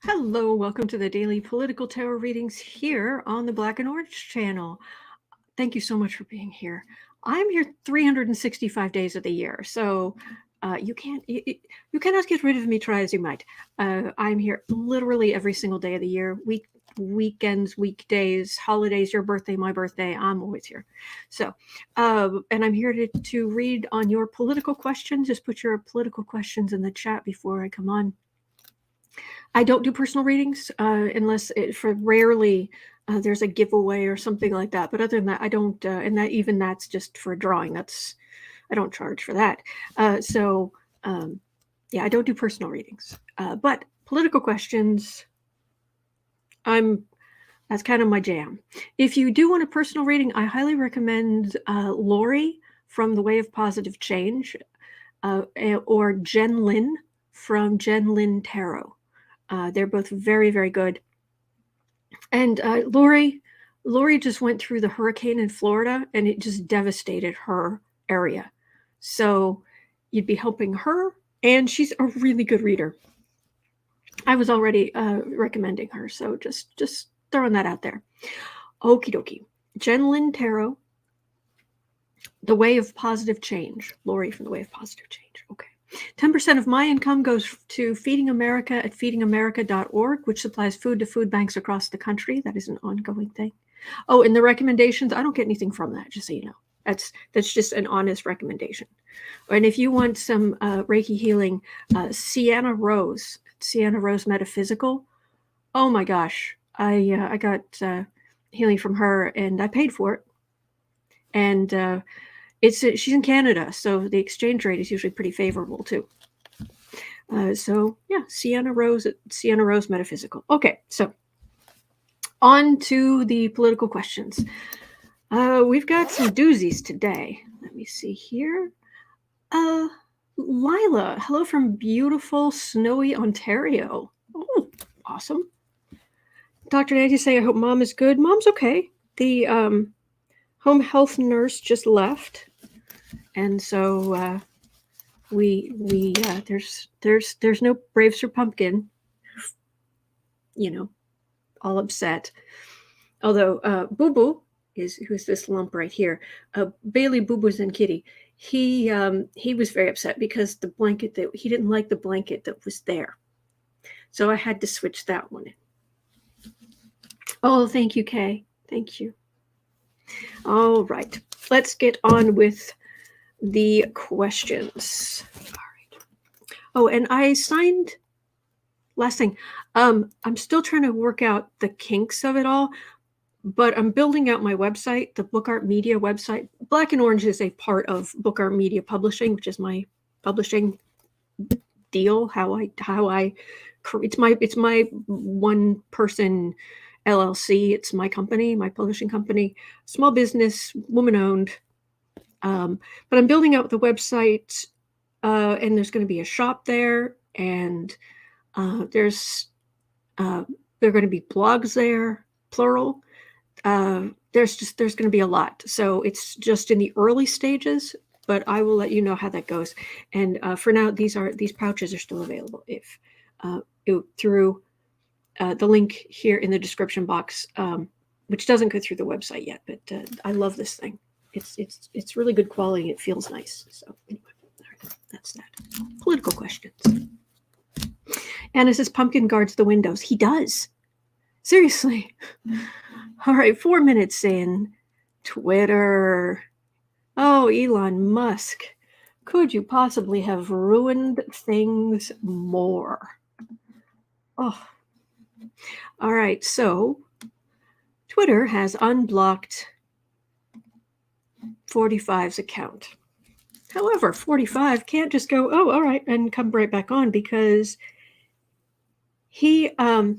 Hello, welcome to the daily political tarot readings here on the Black and Orange channel. Thank you so much for being here. I'm here 365 days of the year, so you cannot get rid of me, try as you might. I'm here literally every single day of the year, weekends, weekdays, holidays, your birthday, my birthday, I'm always here. So, and I'm here to read on your political questions. Just put your political questions in the chat before I come on. I don't do personal readings unless for rarely there's a giveaway or something like that. But other than that, I don't, and that's just for a drawing. I don't charge for that. Yeah, I don't do personal readings. But political questions, that's kind of my jam. If you do want a personal reading, I highly recommend Lori from The Way of Positive Change or Jen Lin from Jen Lin Tarot. They're both very, very good. And Lori just went through the hurricane in Florida, and it just devastated her area. So you'd be helping her, and she's a really good reader. I was already recommending her, so just throwing that out there. Okie dokie. Jen Lin Tarot, The Way of Positive Change. Lori from The Way of Positive Change. Okay. 10% of my income goes to Feeding America at feedingamerica.org, which supplies food to food banks across the country. That is an ongoing thing. Oh, and the recommendations, I don't get anything from that, just so you know. That's just an honest recommendation. And if you want some Reiki healing, Sienna Rose Metaphysical. Oh my gosh, I got healing from her, and I paid for it. And she's in Canada, so the exchange rate is usually pretty favorable too. So yeah, Sienna Rose Metaphysical. Okay, so on to the political questions. We've got some doozies today. Let me see here. Lila, hello from beautiful, snowy Ontario. Oh, awesome. Dr. Nancy saying, I hope mom is good. Mom's okay. The home health nurse just left. And so there's no Braves or Pumpkin, all upset. Although Boo Boo who's this lump right here, Bailey Boo Boo's and Kitty. He was very upset because he didn't like the blanket that was there, so I had to switch that one in. Oh, thank you, Kay. Thank you. All right, let's get on with the questions. All right. Oh, and I signed last thing. I'm still trying to work out the kinks of it all, but I'm building out my website, the Book Art Media website. Black and Orange is a part of Book Art Media Publishing, which is my publishing deal. It's my one person LLC. It's my company, my publishing company, small business, woman owned. But I'm building out the website, and there's going to be a shop there, and there are going to be blogs there, plural. There's going to be a lot, so it's just in the early stages. But I will let you know how that goes. And for now, these pouches are still available if through the link here in the description box, which doesn't go through the website yet. But I love this thing. It's really good quality. It feels nice. So anyway, all right, that's that. Political questions. Anna says Pumpkin guards the windows. He does. Seriously. All right, 4 minutes in. Twitter. Oh, Elon Musk. Could you possibly have ruined things more? Oh. All right, so Twitter has unblocked 45's account. However, 45 can't just go, oh, all right, and come right back on, because he okay,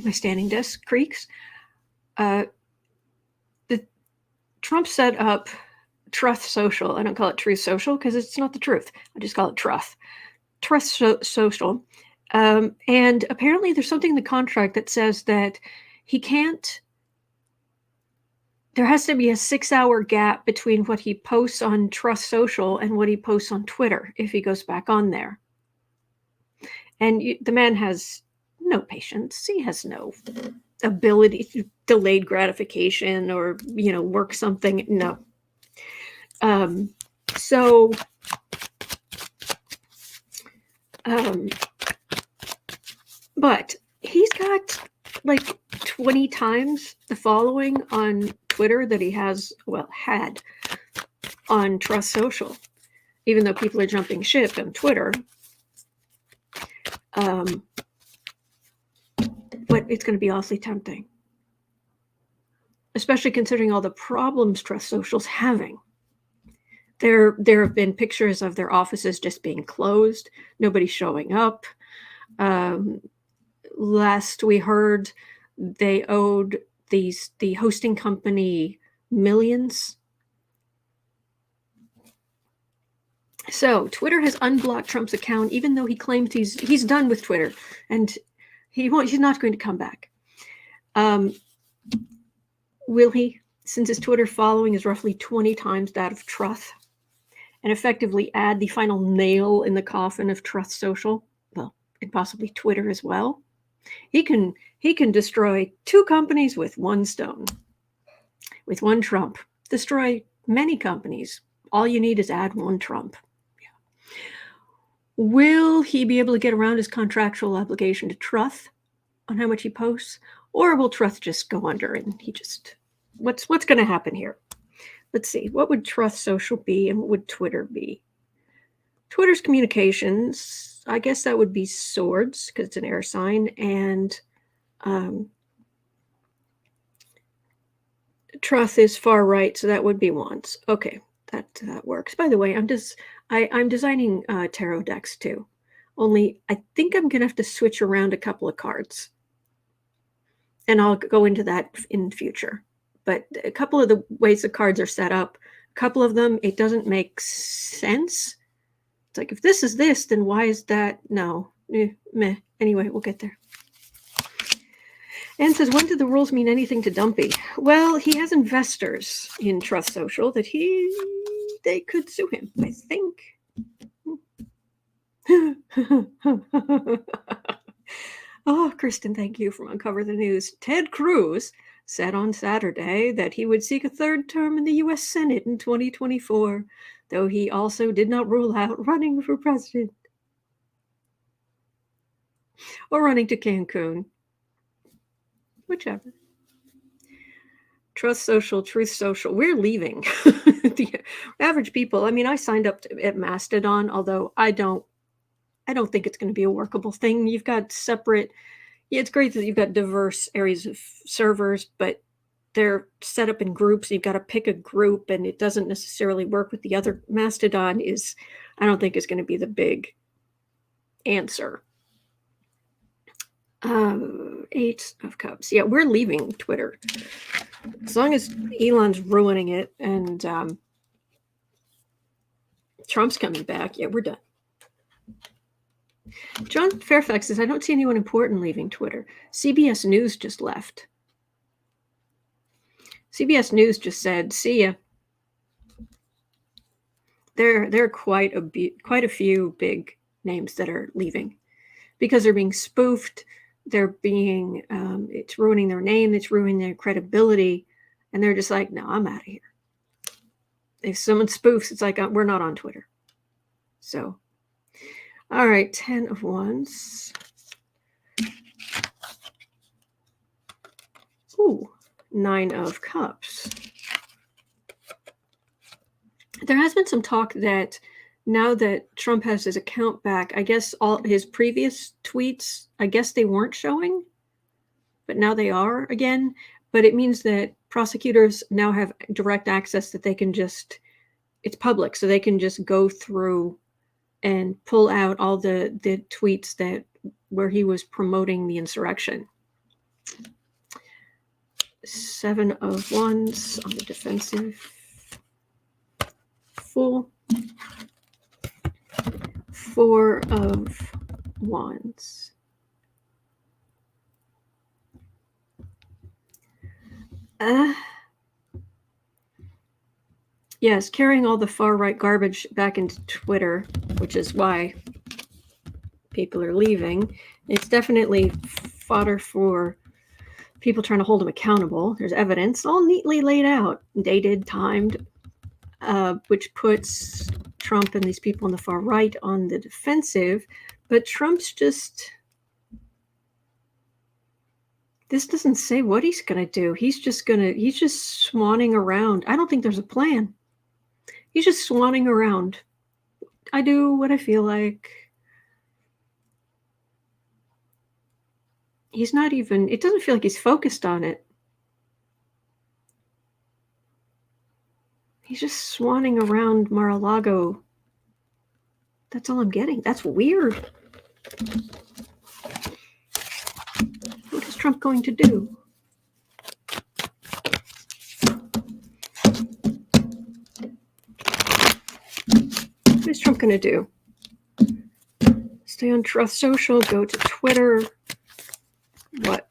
my standing desk creaks. The Trump set up Truth Social. I don't call it Truth Social because it's not the truth. I just call it Truth. Truth Social. And apparently there's something in the contract that says that there has to be a 6-hour gap between what he posts on Trust Social and what he posts on Twitter if he goes back on there. And the man has no patience. He has no ability to delayed gratification or, work something. No. But he's got like 20 times the following on Twitter that he had on Trust Social, even though people are jumping ship on Twitter. But it's going to be awfully tempting, especially considering all the problems Trust Social's having. There have been pictures of their offices just being closed, nobody showing up. Last we heard, they owed the hosting company millions. So Twitter has unblocked Trump's account, even though he claims he's done with Twitter, and he's not going to come back. Will he, since his Twitter following is roughly 20 times that of Truth, and effectively add the final nail in the coffin of Trust Social? Well, and possibly Twitter as well. He can destroy 2 companies with one stone. With one Trump. Destroy many companies. All you need is add one Trump. Yeah. Will he be able to get around his contractual obligation to Truth on how much he posts? Or will Truth just go under and he just... What's going to happen here? Let's see. What would Trust Social be and what would Twitter be? Twitter's communications, I guess that would be swords because it's an air sign, and Truth is far right, so that would be wands. Okay, that works. By the way, I'm designing tarot decks too. Only I think I'm gonna have to switch around a couple of cards, and I'll go into that in the future. But a couple of the ways the cards are set up, a couple of them, it doesn't make sense. It's like, if this is this, then why is that? No. Meh. Anyway, we'll get there. Anne says, when did the rules mean anything to Dumpy? Well, he has investors in Trust Social that they could sue him, I think. Oh, Kristen, thank you for Uncover the News. Ted Cruz said on Saturday that he would seek a 3rd term in the U.S. Senate in 2024, though he also did not rule out running for president or running to Cancun. Whichever. Trust Social, Truth Social. We're leaving. The average people. I mean, I signed up at Mastodon, although I don't think it's going to be a workable thing. You've got separate. Yeah, it's great that you've got diverse areas of servers, but they're set up in groups. You've got to pick a group, and it doesn't necessarily work with the other. Mastodon I don't think is going to be the big answer. 8 of Cups. Yeah, we're leaving Twitter. As long as Elon's ruining it and Trump's coming back, yeah, we're done. John Fairfax says, I don't see anyone important leaving Twitter. CBS News just left. CBS News just said, see ya. There are quite a few big names that are leaving because they're being spoofed. They're being, it's ruining their name. It's ruining their credibility. And they're just like, no, I'm out of here. If someone spoofs, it's like, we're not on Twitter. So, all right, 10 of Wands. Ooh, 9 of Cups. There has been some talk that now that Trump has his account back, I guess all his previous tweets, I guess they weren't showing, but now they are again. But it means that prosecutors now have direct access that they can just, it's public, so they can just go through and pull out all the tweets that where he was promoting the insurrection. 7 of Wands on the defensive. Fool. 4 of Wands. Yes, carrying all the far-right garbage back into Twitter, which is why people are leaving. It's definitely fodder for people trying to hold him accountable. There's evidence all neatly laid out, dated, timed, which puts Trump and these people on the far right on the defensive. But Trump's just... This doesn't say what he's going to do. He's just swanning around. I don't think there's a plan. He's just swanning around. I do what I feel like. He's not even, it doesn't feel like he's focused on it. He's just swanning around Mar-a-Lago. That's all I'm getting. That's weird. What is Trump going to do? What is Trump going to do? Stay on Truth Social, go to Twitter. What?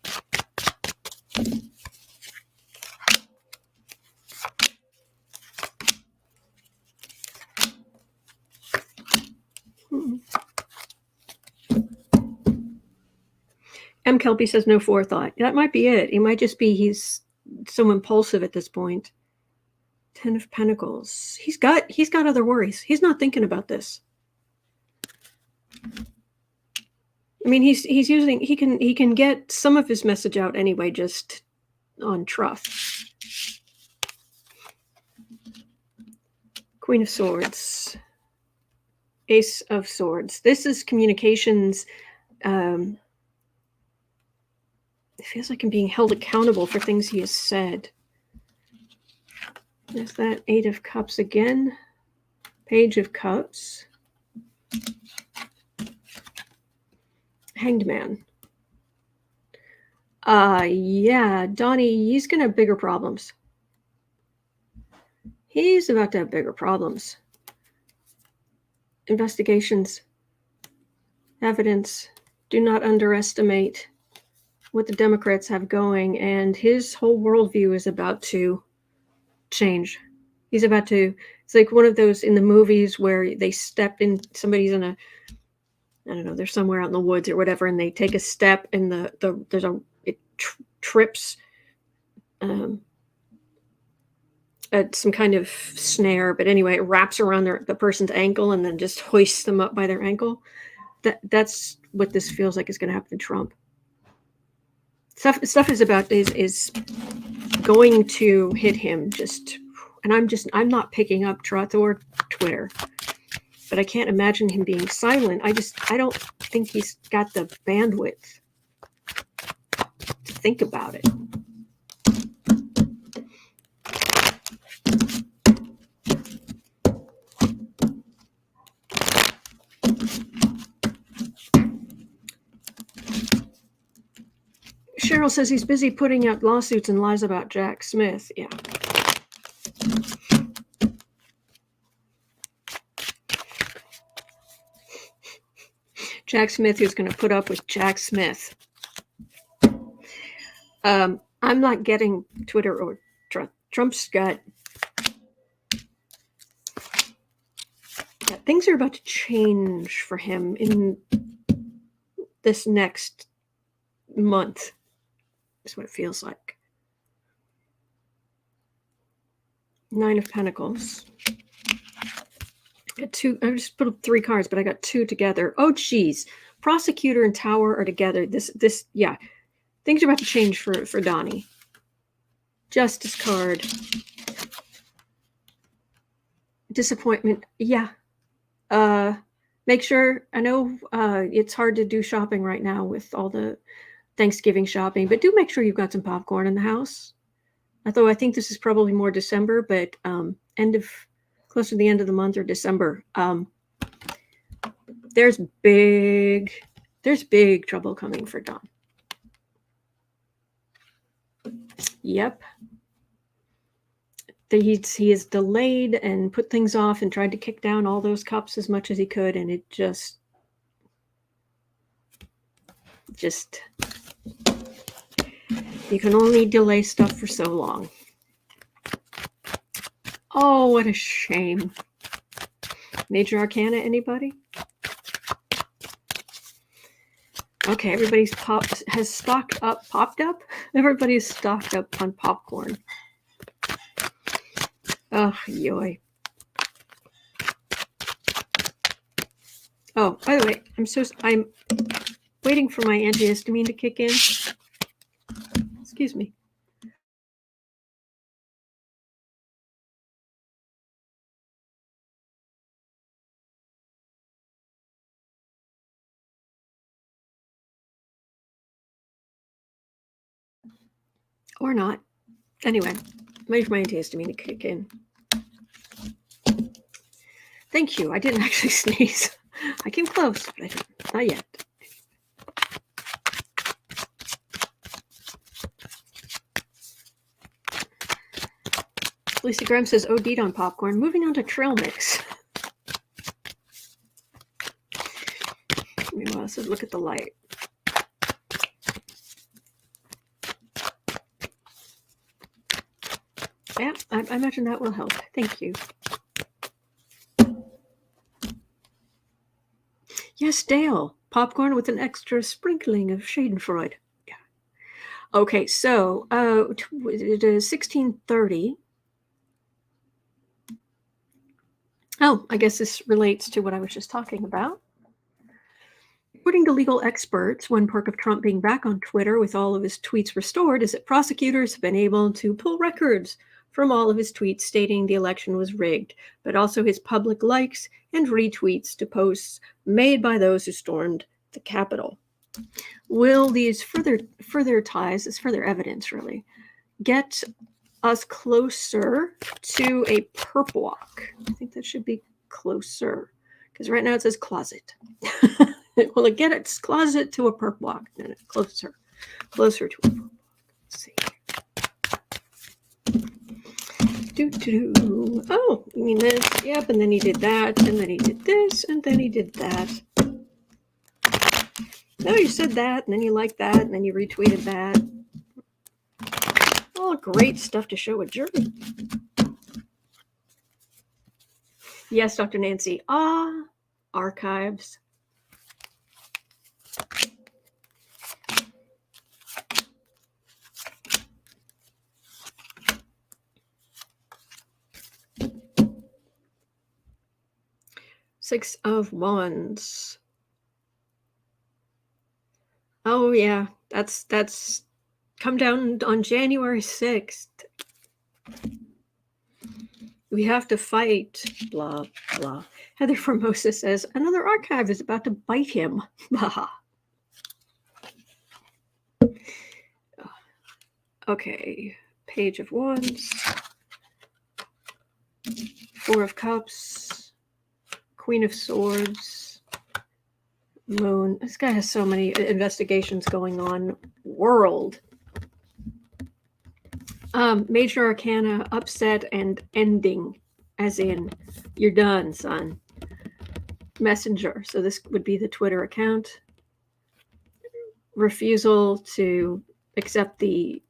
M. Kelpie says no forethought. That might be it. It might just be he's so impulsive at this point. 10 of Pentacles. He's got other worries. He's not thinking about this. I mean, he can get some of his message out anyway, just on trust. Queen of Swords. Ace of Swords. This is communications. It feels like I'm being held accountable for things he has said. There's that 8 of Cups again. Page of Cups. Hanged Man. Yeah, Donnie, he's going to have bigger problems. He's about to have bigger problems. Investigations. Evidence. Do not underestimate what the Democrats have going, and his whole worldview is about to change. He's about to, it's like one of those in the movies where they step in, somebody's in a, I don't know, they're somewhere out in the woods or whatever, and they take a step and it trips at some kind of snare, but anyway, it wraps around the person's ankle and then just hoists them up by their ankle. That's what this feels like is going to happen to Trump. Stuff is going to hit him and I'm not picking up Truth or Twitter, but I can't imagine him being silent. I don't think he's got the bandwidth to think about it. Cheryl says he's busy putting out lawsuits and lies about Jack Smith. Yeah. Jack Smith is going to put up with Jack Smith. I'm not getting Twitter or Trump. Trump's got... Yeah, things are about to change for him in this next month. Is what it feels like. 9 of Pentacles. Got 2. I just put up 3 cards, but I got 2 together. Oh, geez. Prosecutor and Tower are together. Yeah. Things are about to change for Donnie. Justice card. Disappointment. Yeah. Make sure, I know it's hard to do shopping right now with all the Thanksgiving shopping, but do make sure you've got some popcorn in the house. Although I think this is probably more December, but close to the end of the month or December. There's big trouble coming for Don. Yep. He has delayed and put things off and tried to kick down all those cups as much as he could, and it just you can only delay stuff for so long. Oh, what a shame. Major Arcana, anybody? Okay, everybody's popped up? Everybody's stocked up on popcorn. Oh, yoy. Oh, by the way, I'm waiting for my antihistamine to kick in. Excuse me. Or not. Anyway, wait for my antihistamine to kick in. Thank you. I didn't actually sneeze. I came close, but I didn't. Not yet. Lisa Graham says OD'd on popcorn. Moving on to trail mix. Meanwhile, it says look at the light. Yeah, I imagine that will help. Thank you. Yes, Dale. Popcorn with an extra sprinkling of Schadenfreude. Yeah. Okay, so it is 1630. Oh, I guess this relates to what I was just talking about. According to legal experts, one perk of Trump being back on Twitter with all of his tweets restored is that prosecutors have been able to pull records from all of his tweets stating the election was rigged, but also his public likes and retweets to posts made by those who stormed the Capitol. Will these further ties, this further evidence really, get us closer to a perp walk? I think that should be closer, because right now it says closet. Will it get its closet to a perp walk? No, closer to a perp walk. Let's see. Oh, you mean this? Yep, and then he did that, and then he did this, and then he did that. No, you said that, and then you liked that, and then you retweeted that. All great stuff to show a jury. Yes, Dr. Nancy. Archives. Six of Wands. Oh yeah, that's come down on January 6th. We have to fight, blah, blah. Heather Formosa says, another archive is about to bite him. Okay, Page of Wands, Four of Cups, Queen of Swords, Moon. This guy has so many investigations going on. World. Major Arcana, upset and ending, as in, you're done, son. Messenger, so this would be the Twitter account. Refusal to accept the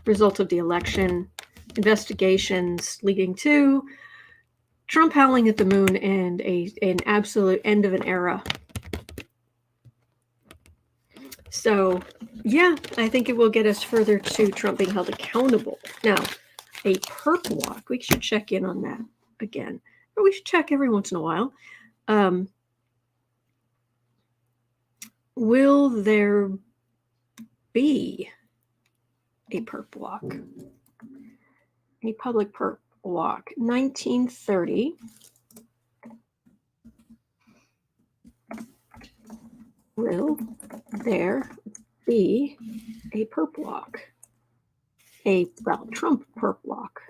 result of the election. Investigations leading to Trump howling at the moon and an absolute end of an era. So, yeah, I think it will get us further to Trump being held accountable. Now, a perp walk, we should check in on that again. Or we should check every once in a while. Will there be a perp walk? A public perp walk. 1930. Will there be a perp walk? Trump perp walk.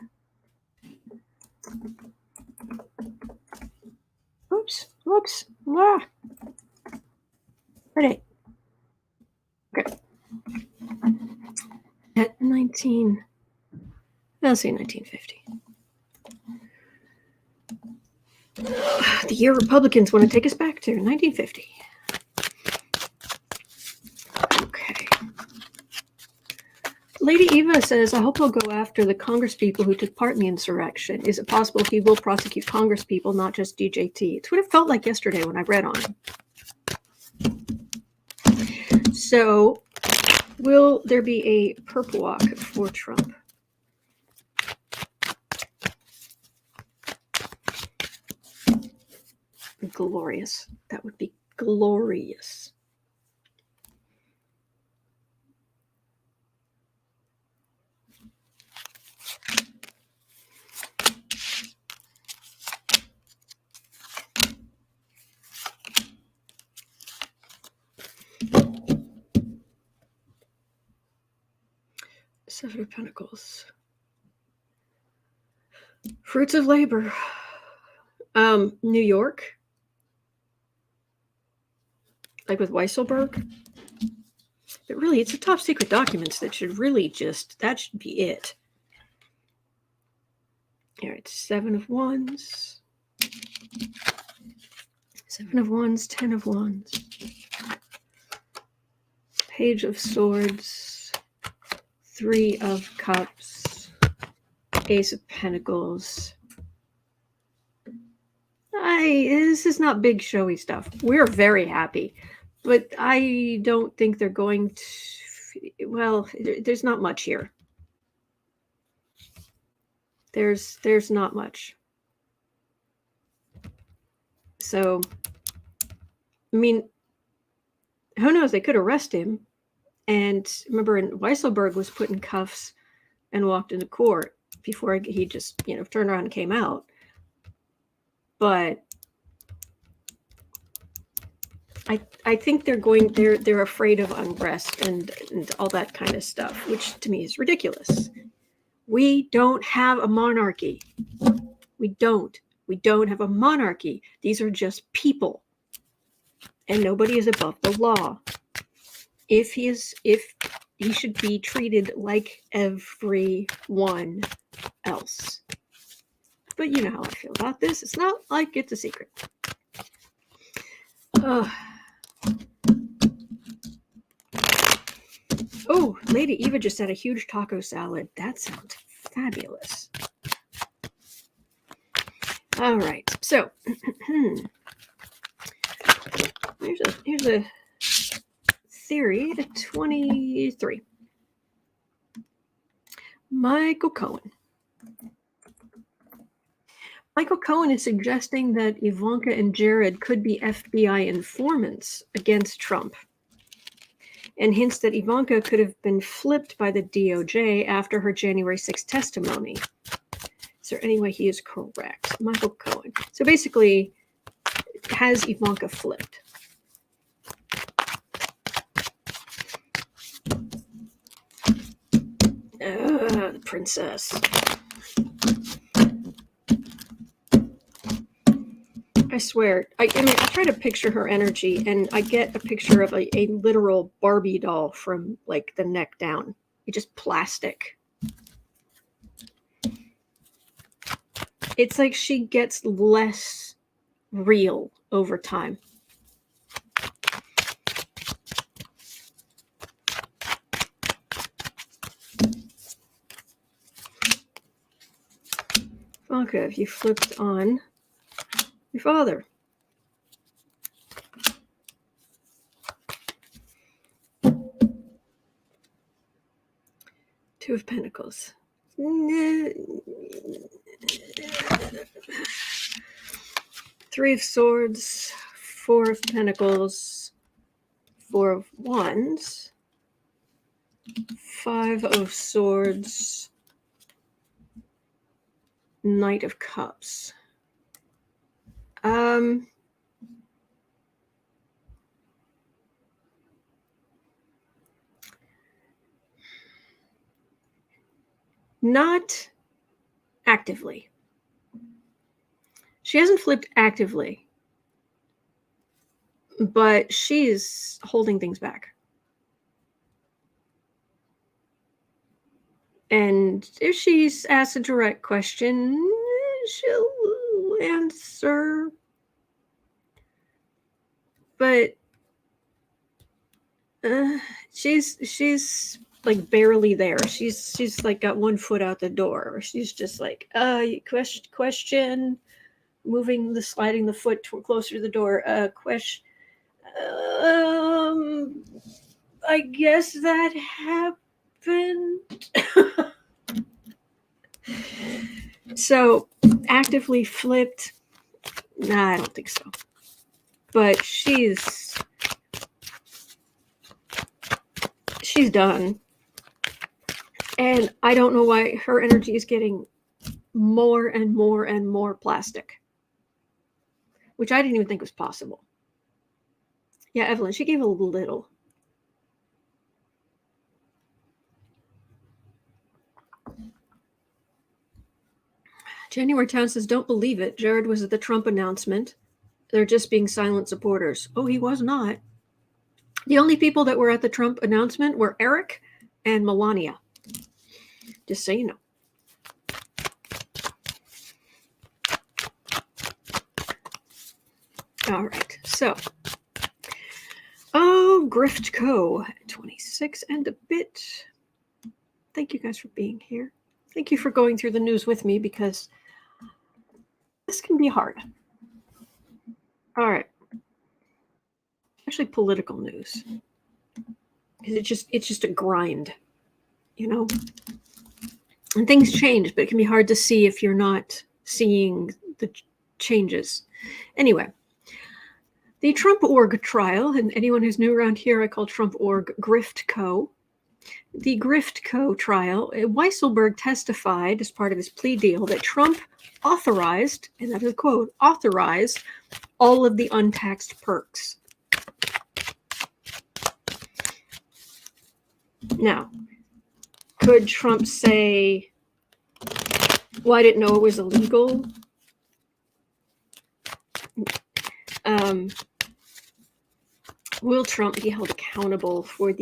Oops. Ready. Okay. At 1950. The year Republicans want to take us back to 1950. Lady Eva says, I hope he'll go after the congresspeople who took part in the insurrection. Is it possible he will prosecute congresspeople, not just DJT? It's what it felt like yesterday when I read on him. So, will there be a perp walk for Trump? Glorious. That would be glorious. Seven of Pentacles. Fruits of labor. New York. Like with Weisselberg. But really, it's a top secret documents that should really that should be it. All right, Seven of Wands. Seven of Wands, Ten of Wands. Page of Swords. Three of Cups. Ace of Pentacles. This is not big showy stuff. We're very happy. But I don't think they're going to... Well, there's not much here. There's not much. So, I mean, who knows? They could arrest him. And remember, Weisselberg was put in cuffs and walked into court before he just, turned around and came out. But I think they're afraid of unrest and all that kind of stuff, which to me is ridiculous. We don't have a monarchy. We don't have a monarchy. These are just people. And nobody is above the law. If he should be treated like everyone else. But you know how I feel about this. It's not like it's a secret. Oh, Lady Eva just had a huge taco salad. That sounds fabulous. All right, so here's a theory at 23. Michael Cohen. Michael Cohen is suggesting that Ivanka and Jared could be FBI informants against Trump, and hints that Ivanka could have been flipped by the DOJ after her January 6th testimony. Is there any way he is correct? Michael Cohen. So basically, has Ivanka flipped? The princess. I swear, I try to picture her energy, and I get a picture of a literal Barbie doll from like the neck down. It's just plastic. It's like she gets less real over time. Ivanka, if you flipped on your father. Two of Pentacles. Three of Swords. Four of Pentacles. Four of Wands. Five of Swords. Knight of Cups. Not actively. She hasn't flipped actively, but she's holding things back. And if she's asked a direct question, she'll answer. But she's like barely there. She's like got one foot out the door. She's just like, question, sliding the foot closer to the door. Question. I guess that happened. So actively flipped. Nah, I don't think so. But she's done. And I don't know why her energy is getting more and more and more plastic, which I didn't even think was possible. Yeah, Evelyn, she gave a little. January Town says, don't believe it. Jared was at the Trump announcement. They're just being silent supporters. Oh, he was not. The only people that were at the Trump announcement were Eric and Melania. Just so you know. All right. So, Grift Co. 26 and a bit. Thank you guys for being here. Thank you for going through the news with me, because this can be hard. All right. Actually, political news. Because it's just a grind, you know? And things change, but it can be hard to see if you're not seeing the changes. Anyway, the Trump org trial, and anyone who's new around here, I call Trump org Grift Co. The Grift Co. trial, Weisselberg testified as part of his plea deal that Trump authorized, and that is a quote, authorized all of the untaxed perks. Now, could Trump say, well, I didn't know it was illegal? Will Trump be held accountable for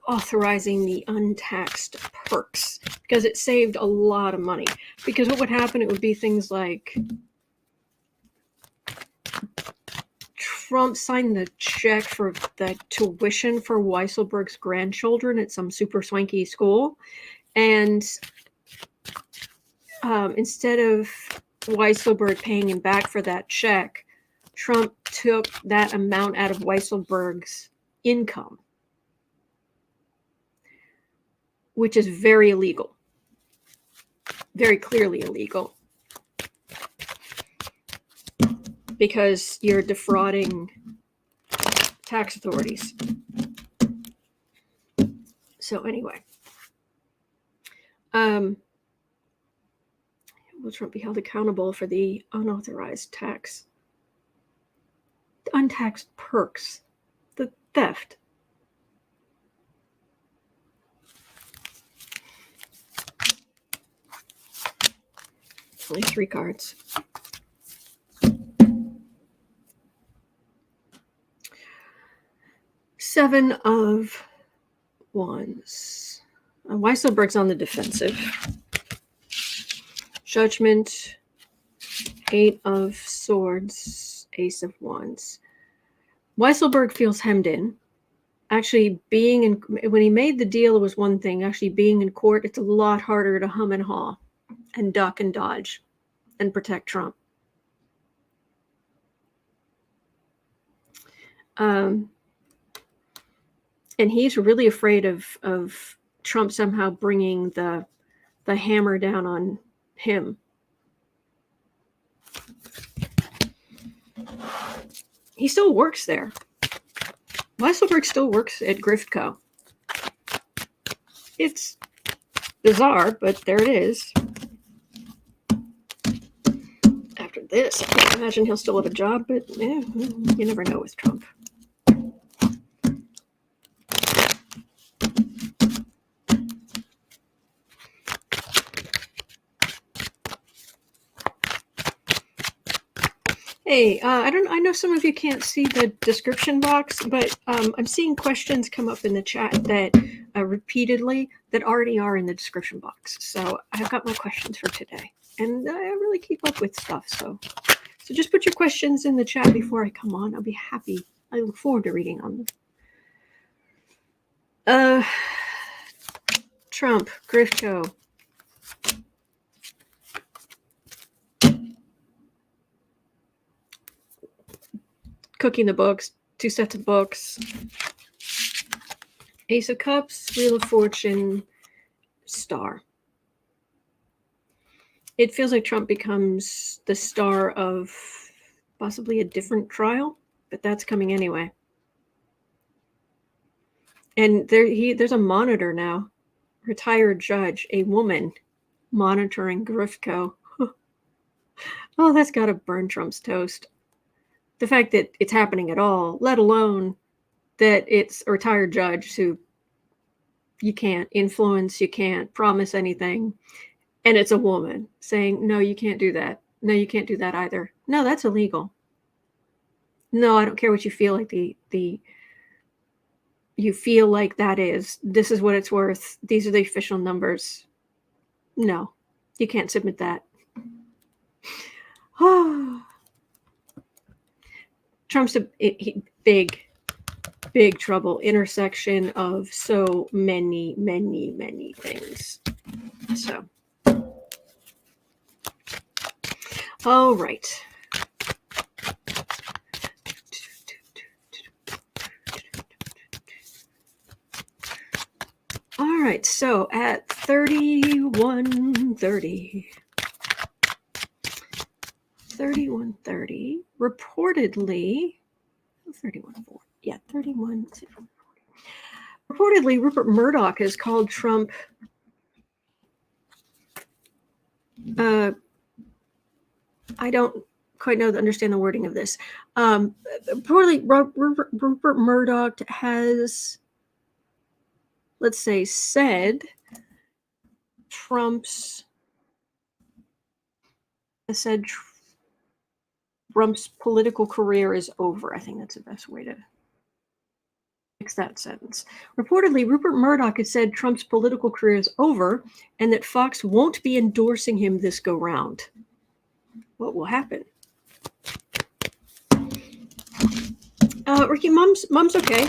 authorizing the untaxed perks? Because it saved a lot of money. Because what would happen, it would be things like Trump signed the check for the tuition for Weisselberg's grandchildren at some super swanky school. And instead of Weisselberg paying him back for that check, Trump took that amount out of Weisselberg's income, which is very illegal, very clearly illegal, because you're defrauding tax authorities. So anyway, will Trump be held accountable for the unauthorized tax, the untaxed perks, the theft? Only 3 cards. Seven of Wands. Weisselberg's on the defensive. Judgment. 8 of Swords. Ace of Wands. Weisselberg feels hemmed in. Actually, when he made the deal, it was one thing. Actually, being in court, it's a lot harder to hum and haw and duck and dodge and protect Trump. And he's really afraid of Trump somehow bringing the hammer down on him. He still works there. Weisselberg still works at Grift Co. It's bizarre, but there it is. After this, I can't imagine he'll still have a job, but you never know with Trump. Hey, I know some of you can't see the description box, but I'm seeing questions come up in the chat that repeatedly that already are in the description box. So I've got my questions for today, and I really keep up with stuff. So just put your questions in the chat before I come on. I'll be happy. I look forward to reading on them. Trump, Grifco. Cooking the books, 2 sets of books. Ace of Cups, Wheel of Fortune, Star. It feels like Trump becomes the star of possibly a different trial, but that's coming anyway. And there's a monitor now, retired judge, a woman monitoring Grifco. Oh, that's got to burn Trump's toast. The fact that it's happening at all, let alone that it's a retired judge who you can't influence, you can't promise anything. And it's a woman saying, no, you can't do that. No, you can't do that either. No, that's illegal. No, I don't care what you feel like you feel like that is. This is what it's worth. These are the official numbers. No, you can't submit that. Trump's a big trouble, intersection of so many things. So, all right. All right, so at 31:30, reportedly, 31:40, yeah, 31. Reportedly, Rupert Murdoch has called Trump I don't quite understand the wording of this. Reportedly, Rupert Murdoch has, let's say, said Trump's political career is over. I think that's the best way to fix that sentence. Reportedly, Rupert Murdoch has said Trump's political career is over and that Fox won't be endorsing him this go round. What will happen? Ricky, mom's okay.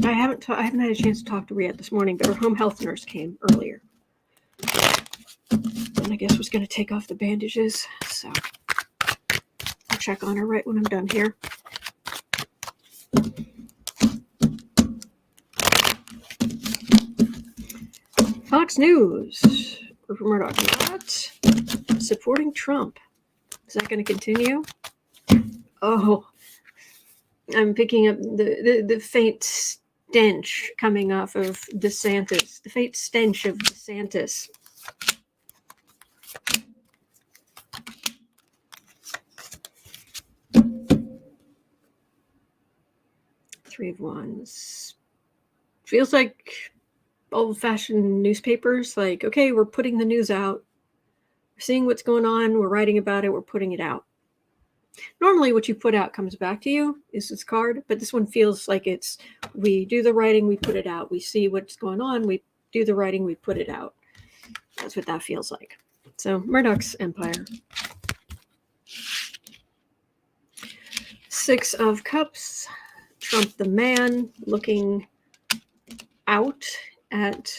I haven't had a chance to talk to her yet this morning, but her home health nurse came earlier, and I guess was going to take off the bandages. So I'll check on her right when I'm done here. Fox News. Rupert Murdoch not supporting Trump. Is that going to continue? Oh, I'm picking up the faint stench coming off of DeSantis. The faint stench of DeSantis. Three of Wands. Feels like old-fashioned newspapers. Like, okay, we're putting the news out. We're seeing what's going on. We're writing about it. We're putting it out. Normally what you put out comes back to you is this card, but this one feels like it's we do the writing, we put it out. We see what's going on, we do the writing, we put it out. That's what that feels like. So Murdoch's empire. 6 of Cups. Trump the man looking out at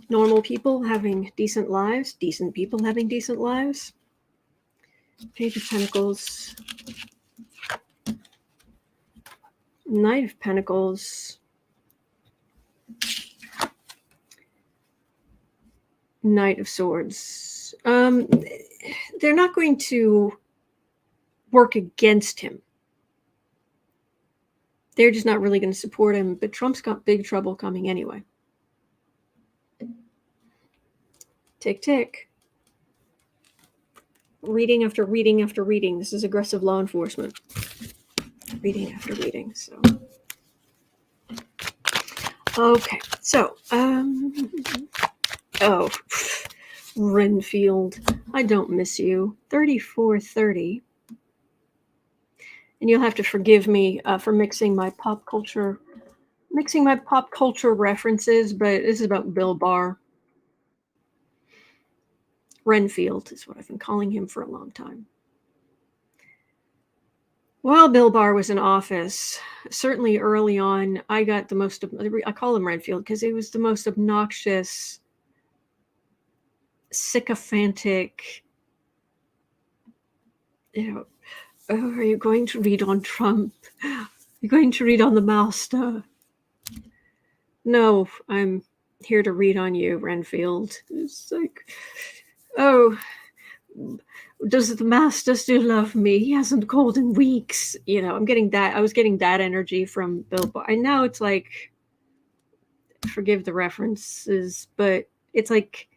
normal people having decent lives, decent people having decent lives. Page of Pentacles, Knight of Pentacles, Knight of Swords. They're not going to work against him. They're just not really going to support him, but Trump's got big trouble coming anyway. Tick, tick. Reading after reading after reading. This is aggressive law enforcement. Reading after reading. So, okay. So, Renfield, I don't miss you. 34:30. And you'll have to forgive me for mixing my pop culture references, but this is about Bill Barr. Renfield is what I've been calling him for a long time. While Bill Barr was in office, certainly early on, I got the most, I call him Redfield because he was the most obnoxious, sycophantic, oh, are you going to read on Trump? You're going to read on the master? No, I'm here to read on you, Renfield. It's like, oh, does the master still love me? He hasn't called in weeks. I'm getting that. I was getting that energy from Bill Barr. And now it's like, forgive the references, but it's like,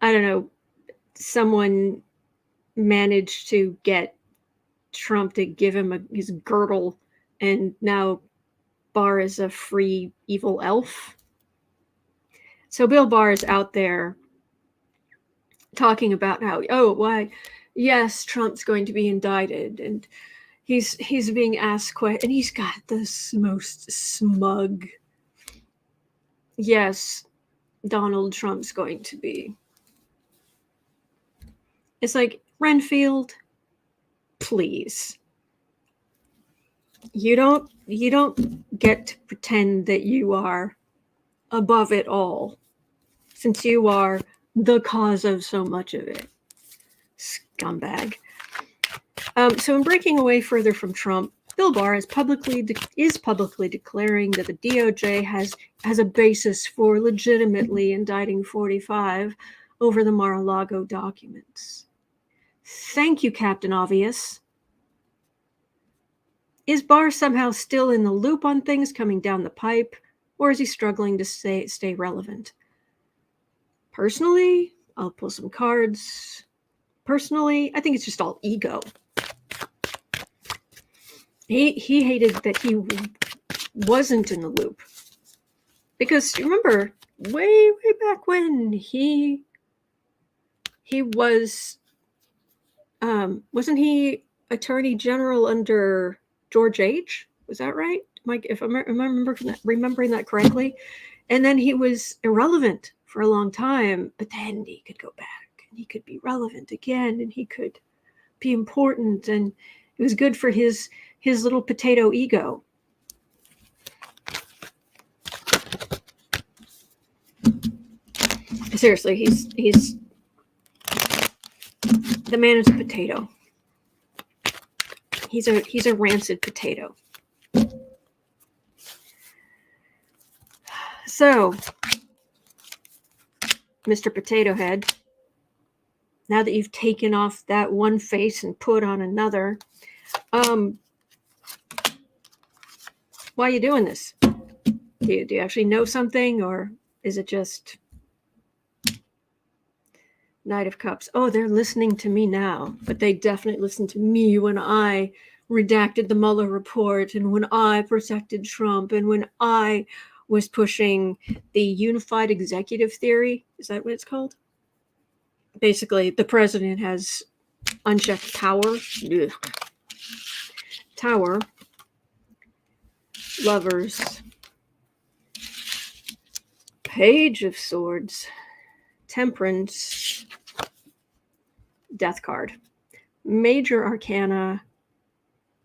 I don't know, someone managed to get Trump to give him his girdle, and now Barr is a free evil elf. So Bill Barr is out there talking about how, why, yes, Trump's going to be indicted, and he's being asked and he's got this most smug, yes, Donald Trump's going to be. It's like, Renfield, please. You don't get to pretend that you are above it all, since you are the cause of so much of it. Scumbag. So in breaking away further from Trump, Bill Barr is publicly declaring that the DOJ has a basis for legitimately indicting 45 over the Mar-a-Lago documents. Thank you, Captain Obvious. Is Barr somehow still in the loop on things coming down the pipe, or is he struggling to stay relevant? Personally, I'll pull some cards. Personally, I think it's just all ego. He hated that he wasn't in the loop. Because remember, way back when he was, wasn't he Attorney General under George H.? Was that right? Mike, if I'm remembering that correctly. And then he was irrelevant for a long time, but then he could go back and he could be relevant again, and he could be important, and it was good for his little potato ego. Seriously, he's the man is a potato. He's a rancid potato. So, Mr. Potato Head, now that you've taken off that one face and put on another, why are you doing this? Do you actually know something, or is it just Knight of Cups? Oh, they're listening to me now, but they definitely listened to me when I redacted the Mueller report, and when I protected Trump, and when I was pushing the unified executive theory. Is that what it's called? Basically, the president has unchecked power. Ugh. Tower. Lovers. Page of Swords. Temperance. Death card. Major Arcana.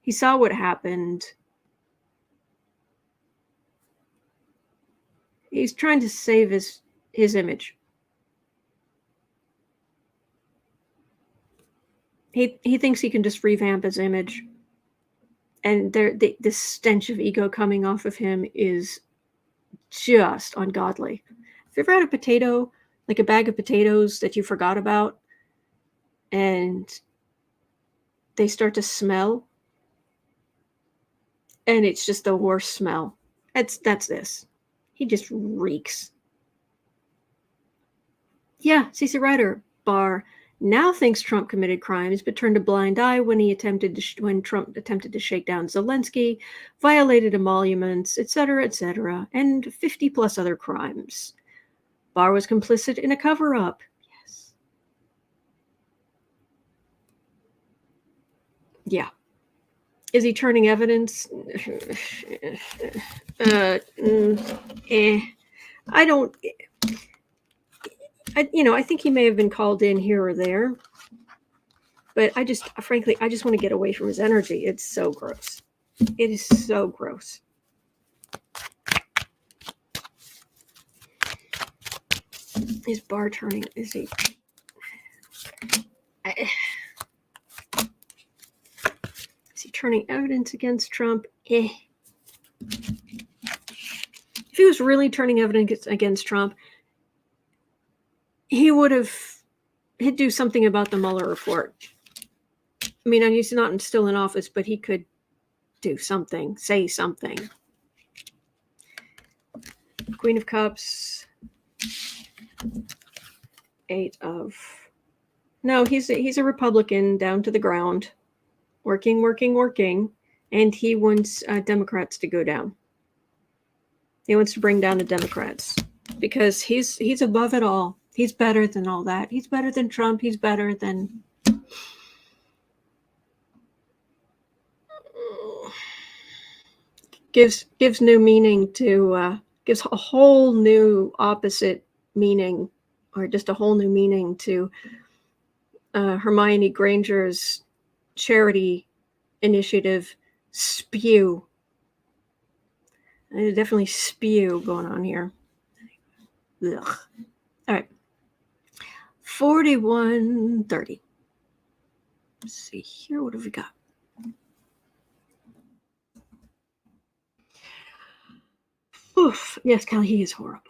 He saw what happened. He's trying to save his image. He thinks he can just revamp his image. And the stench of ego coming off of him is just ungodly. Have you ever had a potato, like a bag of potatoes that you forgot about, and they start to smell? And it's just the worst smell. That's this. He just reeks. Yeah, CC Ryder. Barr now thinks Trump committed crimes, but turned a blind eye when Trump attempted to shake down Zelensky, violated emoluments, etc., and 50 plus other crimes. Barr was complicit in a cover-up. Yes. Yeah. Is he turning evidence? I think he may have been called in here or there, But frankly, I just want to get away from his energy. It's so gross. It is so gross. Is Barr turning? Is he? Is he turning evidence against Trump? If he was really turning evidence against Trump, he'd do something about the Mueller report. I mean, he's not still in office, but he could do something, say something. Queen of Cups. 8 of... No, he's a Republican down to the ground. Working. And he wants Democrats to go down. He wants to bring down the Democrats. Because he's above it all. He's better than all that. He's better than Trump. He's better than... Gives new meaning to... gives a whole new opposite meaning, or just a whole new meaning to Hermione Granger's charity initiative, Spew. There's definitely spew going on here. Ugh. All right. 4130. Let's see here. What have we got? Oof. Yes, Kelly, he is horrible.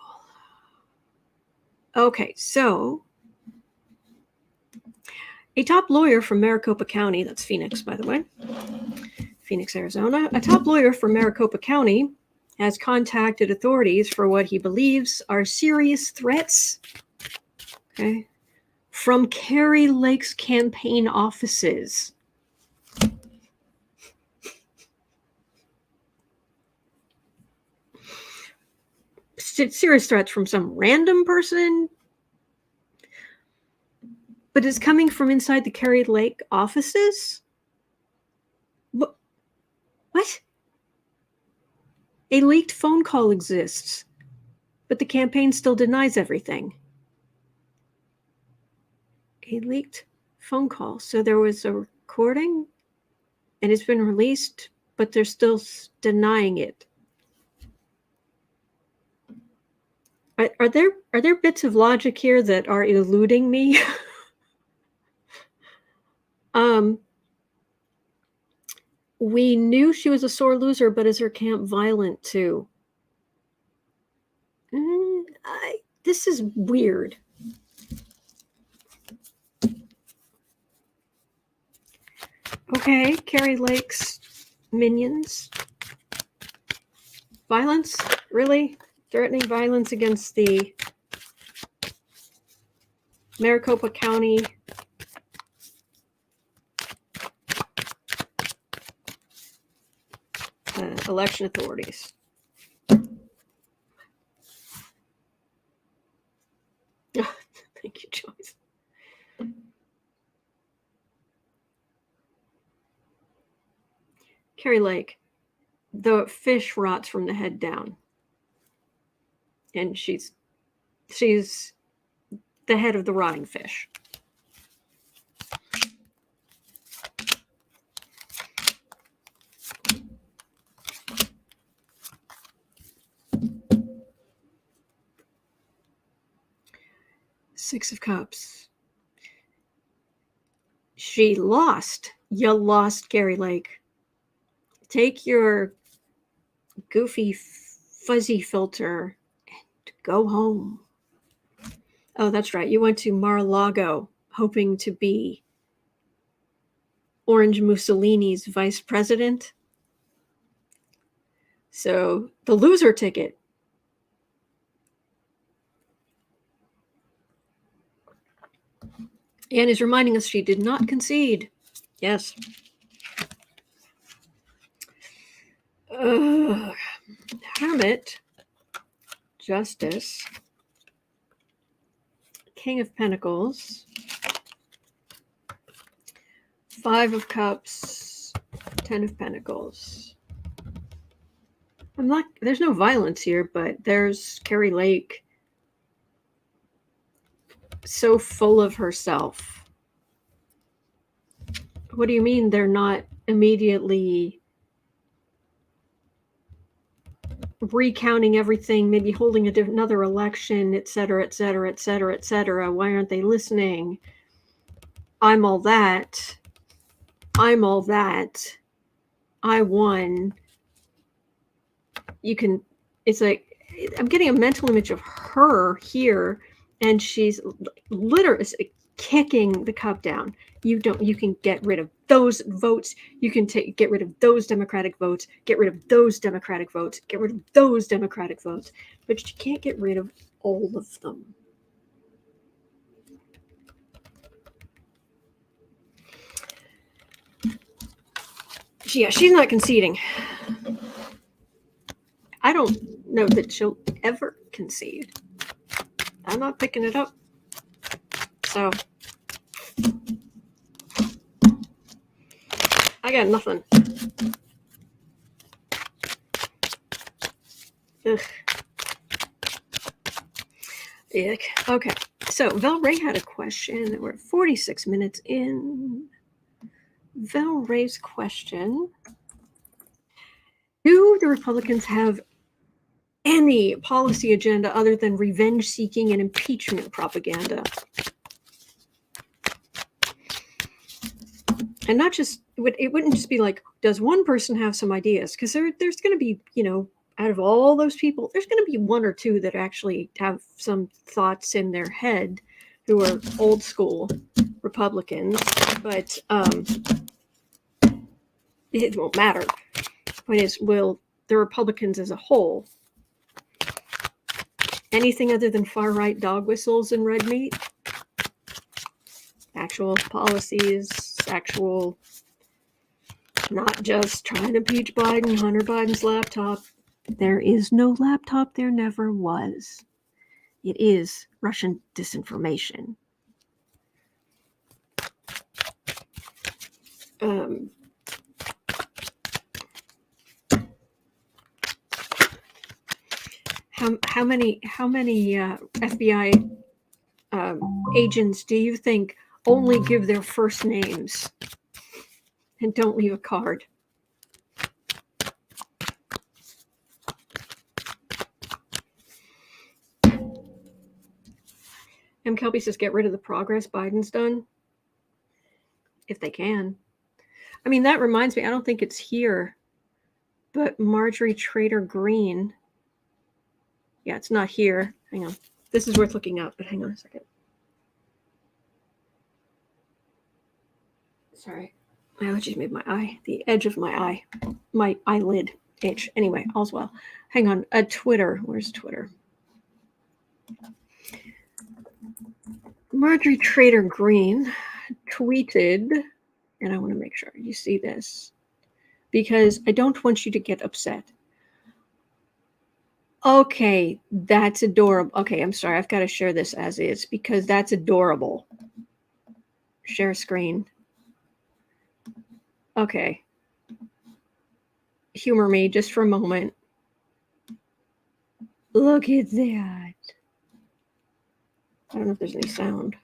Okay, so a top lawyer from Maricopa County, that's Phoenix, by the way, Phoenix, Arizona, a top lawyer from Maricopa County has contacted authorities for what he believes are serious threats, okay, from Kari Lake's campaign offices. Serious threats from some random person, but it's coming from inside the Kari Lake offices? What? A leaked phone call exists, but the campaign still denies everything. A leaked phone call. So there was a recording, and it's been released, but they're still denying it. Are there bits of logic here that are eluding me? We knew she was a sore loser, but is her camp violent too? This is weird. Okay, Kari Lake's minions. Violence? Really? Threatening violence against the Maricopa County election authorities. Thank you, Joyce. Kari Lake, the fish rots from the head down. And she's the head of the rotting fish. Six of Cups. She lost. You lost, Kari Lake. Take your goofy, fuzzy filter and go home. Oh, that's right. You went to Mar-a-Lago hoping to be Orange Mussolini's vice president. So the loser ticket. Anne is reminding us she did not concede. Yes. Hermit, Justice, King of Pentacles, Five of Cups, Ten of Pentacles. There's no violence here, but there's Kari Lake, so full of herself. What do you mean they're not immediately recounting everything, maybe holding another election, et cetera, et cetera, et cetera, et cetera? Why aren't they listening? I'm all that. I'm all that. I won. You can, it's like, I'm getting a mental image of her here, and she's literally kicking the cup down. You can get rid of those votes. You can get rid of those Democratic votes, get rid of those Democratic votes, get rid of those Democratic votes, but you can't get rid of all of them. Yeah, she's not conceding. I don't know that she'll ever concede. I'm not picking it up. So I got nothing. Ugh. Yuck. Okay, so Val Ray had a question. We're 46 minutes in. Val Ray's question: do the Republicans have any policy agenda other than revenge-seeking and impeachment propaganda? And not just, it wouldn't just be like, does one person have some ideas? Because there's going to be, out of all those people, there's going to be one or two that actually have some thoughts in their head who are old school Republicans, but it won't matter. The point is, will the Republicans as a whole, anything other than far-right dog whistles and red meat, actual policies, actual, not just trying to impeach Biden, Hunter Biden's laptop. There is no laptop. There never was. It is Russian disinformation. How many FBI agents do you think only give their first names and don't leave a card? M. Kelby says, get rid of the progress Biden's done. If they can. I mean, that reminds me, I don't think it's here, but Marjorie Trader Green. Yeah, it's not here. Hang on. This is worth looking up, but hang on a second. Sorry. My allergies made my eye, the edge of my eyelid itch. Anyway, all's well. Hang on. Twitter. Where's Twitter? Marjorie Trader Green tweeted, and I want to make sure you see this because I don't want you to get upset. Okay, that's adorable. Okay, I'm sorry. I've got to share this as is because that's adorable. Share screen. Okay. Humor me just for a moment. Look at that. I don't know if there's any sound.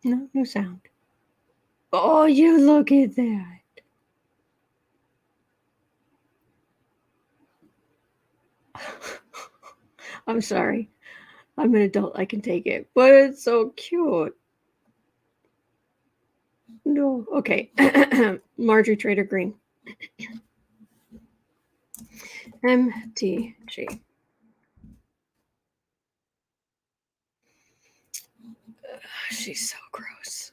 No sound. Oh, you look at that. I'm sorry. I'm an adult. I can take it. But it's so cute. No. Okay. Marjorie Trader Green. MTG. She's so gross.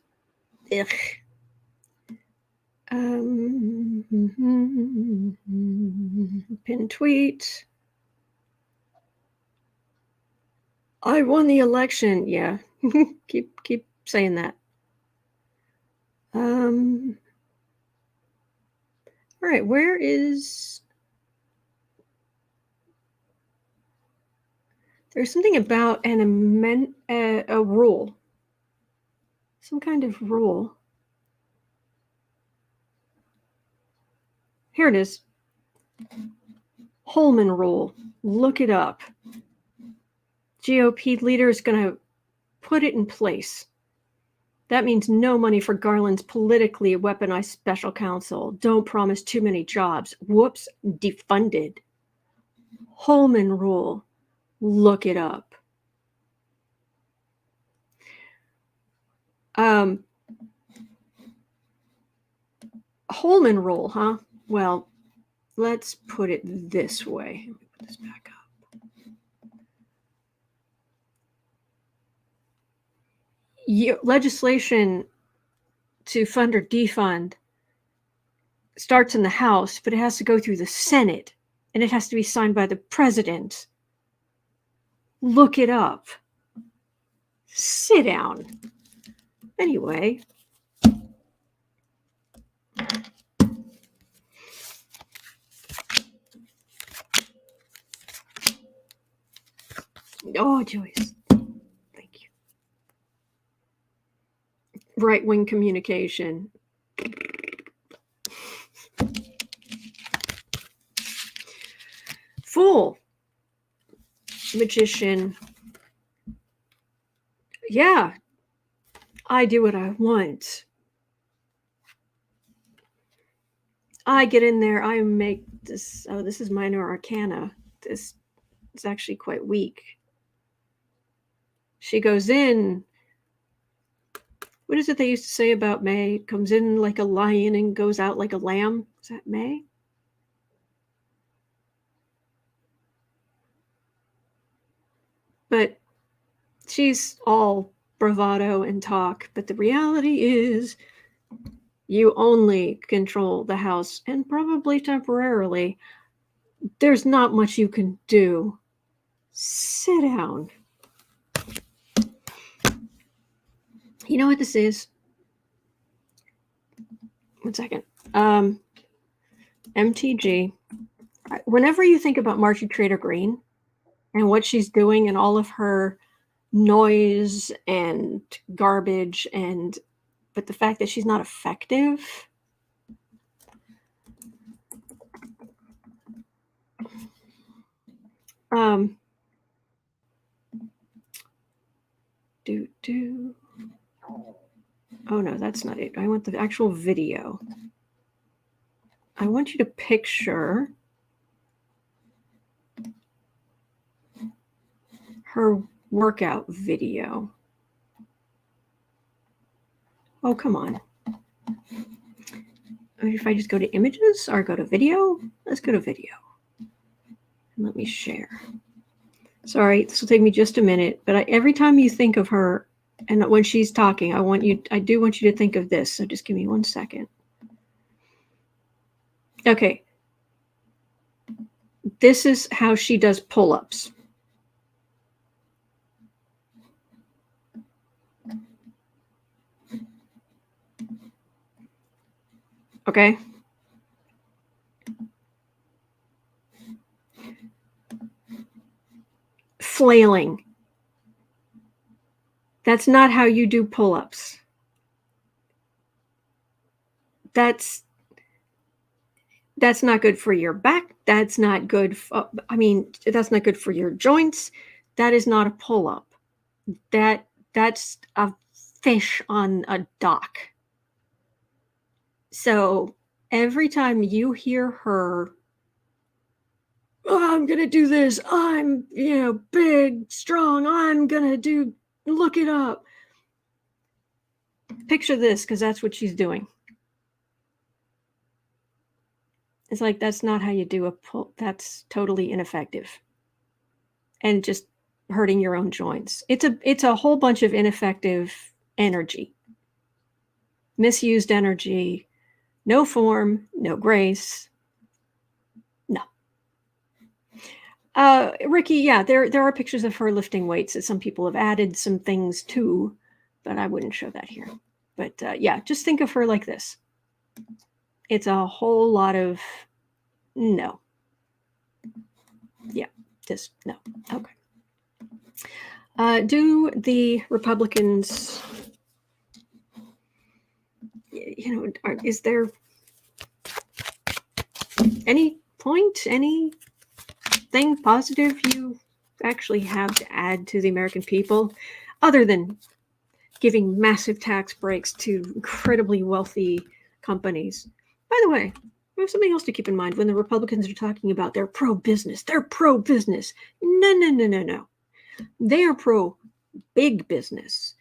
Ugh. Pin tweet. I won the election. Yeah. keep saying that. All right, where is... There's something about a rule. Some kind of rule. Here it is. Holman rule. Look it up. GOP leader is going to put it in place. That means no money for Garland's politically weaponized special counsel. Don't promise too many jobs. Whoops, defunded. Holman rule. Look it up. Holman rule, huh? Well, let's put it this way. Let me put this back up. Legislation to fund or defund starts in the House, but it has to go through the Senate, and it has to be signed by the president. Look it up. Sit down. Anyway. Oh, Joyce. Thank you. Right-wing communication. Fool. Magician. Yeah. I do what I want. I get in there. I make this. Oh, this is minor arcana. This is actually quite weak. She goes in. What is it they used to say about May? Comes in like a lion and goes out like a lamb. Is that May? But she's all bravado and talk. But the reality is you only control the House, and probably temporarily. There's not much you can do. Sit down. You know what this is? One second. MTG. Whenever you think about Marjorie Taylor Greene and what she's doing and all of her noise and garbage, but the fact that she's not effective. Oh no, that's not it. I want the actual video. I want you to picture her workout video. Oh, come on. If I just go to images or go to video, let's go to video. And let me share. Sorry, this will take me just a minute, but every time you think of her and when she's talking, I do want you to think of this. So just give me 1 second. Okay. This is how she does pull-ups. Okay. Flailing. That's not how you do pull-ups. That's not good for your back. That's not good. That's not good for your joints. That is not a pull-up. That's a fish on a dock. So every time you hear her, oh, I'm going to do this. I'm, big, strong. I'm going to look it up. Picture this, because that's what she's doing. It's like, that's not how you do a pull. That's totally ineffective. And just hurting your own joints. It's a whole bunch of ineffective energy. Misused energy. No form, no grace. No. Ricky, yeah, there are pictures of her lifting weights that some people have added some things to, but I wouldn't show that here. But yeah, just think of her like this. It's a whole lot of no. Yeah, just no. Okay. Do the Republicans, is there any point, anything positive you actually have to add to the American people, other than giving massive tax breaks to incredibly wealthy companies. By the way, there's something else to keep in mind when the Republicans are talking about they're pro-business. They're pro-business. No. They are pro-big business.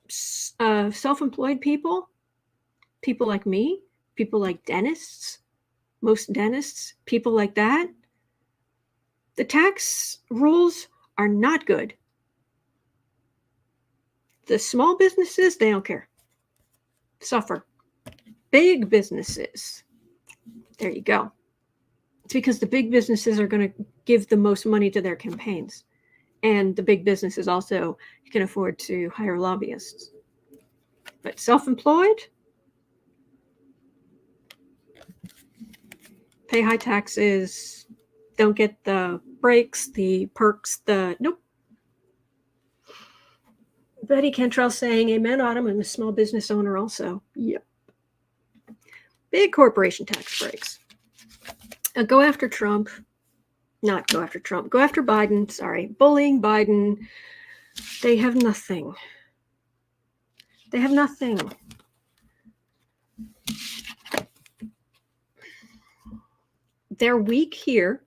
Self-employed people like me, people like dentists, most dentists, people like that, the tax rules are not good. The small businesses, they don't care. Suffer. Big businesses, there you go. It's because the big businesses are going to give the most money to their campaigns. And the big businesses also can afford to hire lobbyists. But self-employed, pay high taxes, don't get the breaks, the perks, nope. Betty Cantrell saying, amen, Autumn. I'm a small business owner also. Yep. Big corporation tax breaks. Go after Trump. Not go after Trump. Go after Biden. Sorry. Bullying Biden. They have nothing. They have nothing. They're weak here.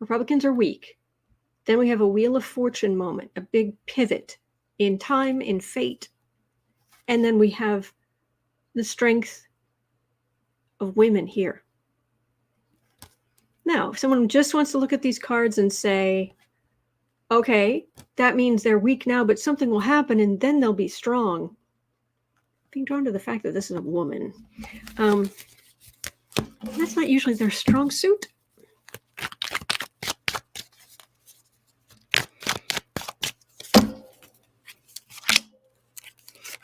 Republicans are weak. Then we have a Wheel of Fortune moment, a big pivot in time, in fate. And then we have the strength of women here. Now, if someone just wants to look at these cards and say, okay, that means they're weak now, but something will happen and then they'll be strong. Being drawn to the fact that this is a woman. That's not usually their strong suit.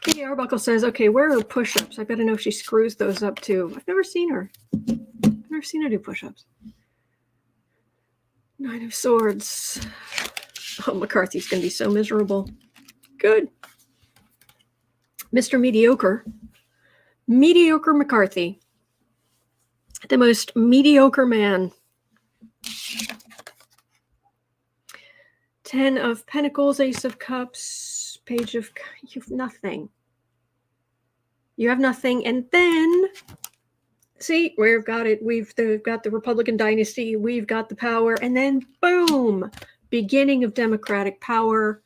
Katie Arbuckle says, okay, where are push-ups? I better know if she screws those up too. I've never seen her. I've never seen her do push-ups. Nine of Swords. Oh, McCarthy's going to be so miserable. Good. Mr. Mediocre. Mediocre McCarthy. The most mediocre man. 10 of Pentacles, Ace of Cups, Page of... You have nothing. You have nothing. And then... See, we've got it. We've got the Republican dynasty. We've got the power. And then, boom, beginning of Democratic power.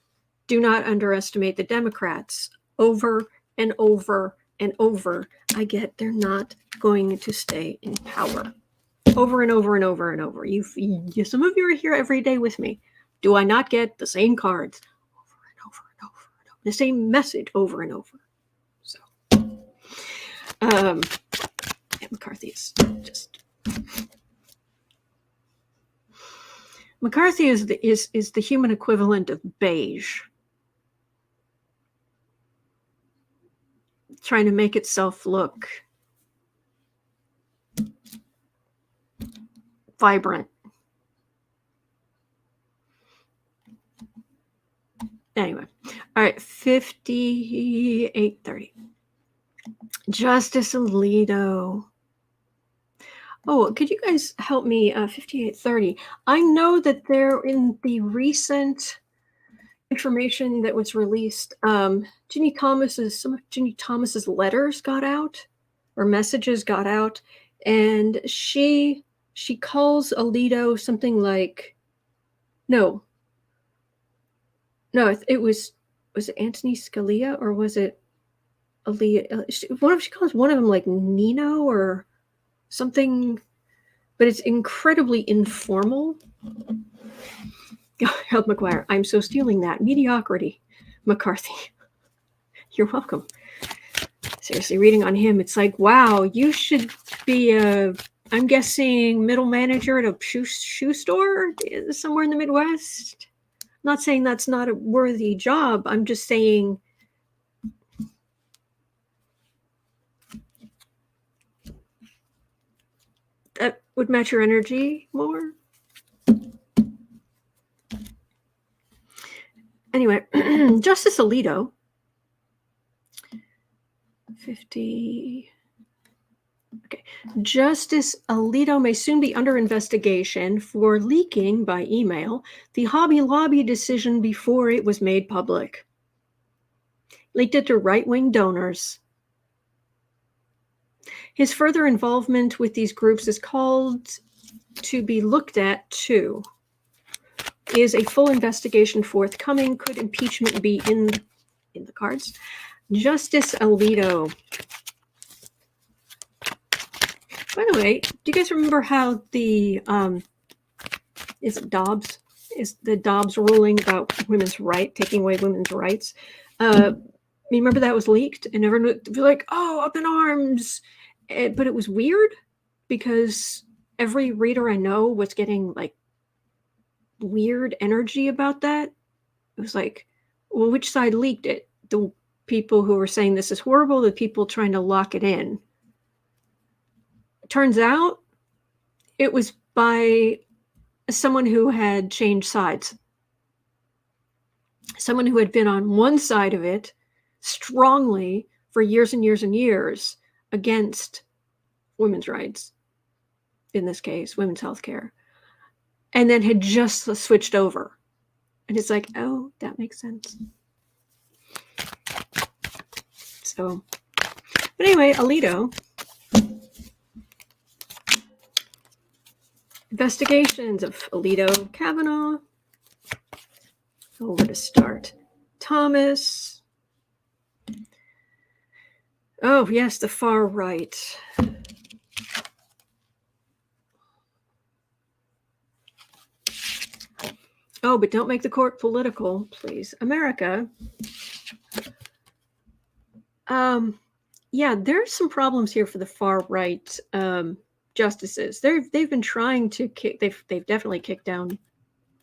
Do not underestimate the Democrats. Over and over and over. I get they're not going to stay in power. Over and over and over and over. Some of you are here every day with me. Do I not get the same cards over and over and over and over? The same message over and over. So, McCarthy is just... McCarthy is the human equivalent of beige. Trying to make itself look vibrant. Anyway, all right, 5830. Justice Alito. Oh, could you guys help me? 5830. I know that there in the recent information that was released, some of Ginny Thomas's letters got out, or messages got out, and she calls Alito something like, no, it was it Anthony Scalia, or was it Alito? She calls one of them like Nino or something, but it's incredibly informal. Help McGuire. I'm so stealing that. Mediocrity. McCarthy. You're welcome. Seriously, reading on him, it's like, wow, you should be I'm guessing, middle manager at a shoe store somewhere in the Midwest. I'm not saying that's not a worthy job. I'm just saying that would match your energy more. Anyway, Justice Alito, 50, Okay. Justice Alito may soon be under investigation for leaking by email the Hobby Lobby decision before it was made public. Leaked it to right-wing donors. His further involvement with these groups is called to be looked at too. Is a full investigation forthcoming? Could impeachment be in the cards? Justice Alito. By the way, do you guys remember how the is it Dobbs? Is the Dobbs ruling about women's right, taking away women's rights? Remember that was leaked and everyone would be like, "Oh, up in arms!" But it was weird because every reader I know was getting like weird energy about that. It was like, well, which side leaked it? The people who were saying this is horrible, the people trying to lock it in. Turns out it was by someone who had changed sides. Someone who had been on one side of it strongly for years and years and years against women's rights, in this case, women's health care, and then had just switched over. And it's like, oh, that makes sense. So, but anyway, Alito. Investigations of Alito, Kavanaugh. Where to start? Thomas. Oh, yes, the far right. Oh, but don't make the court political, please. America. Yeah, there's some problems here for the far right justices. They've been trying to kick. They've definitely done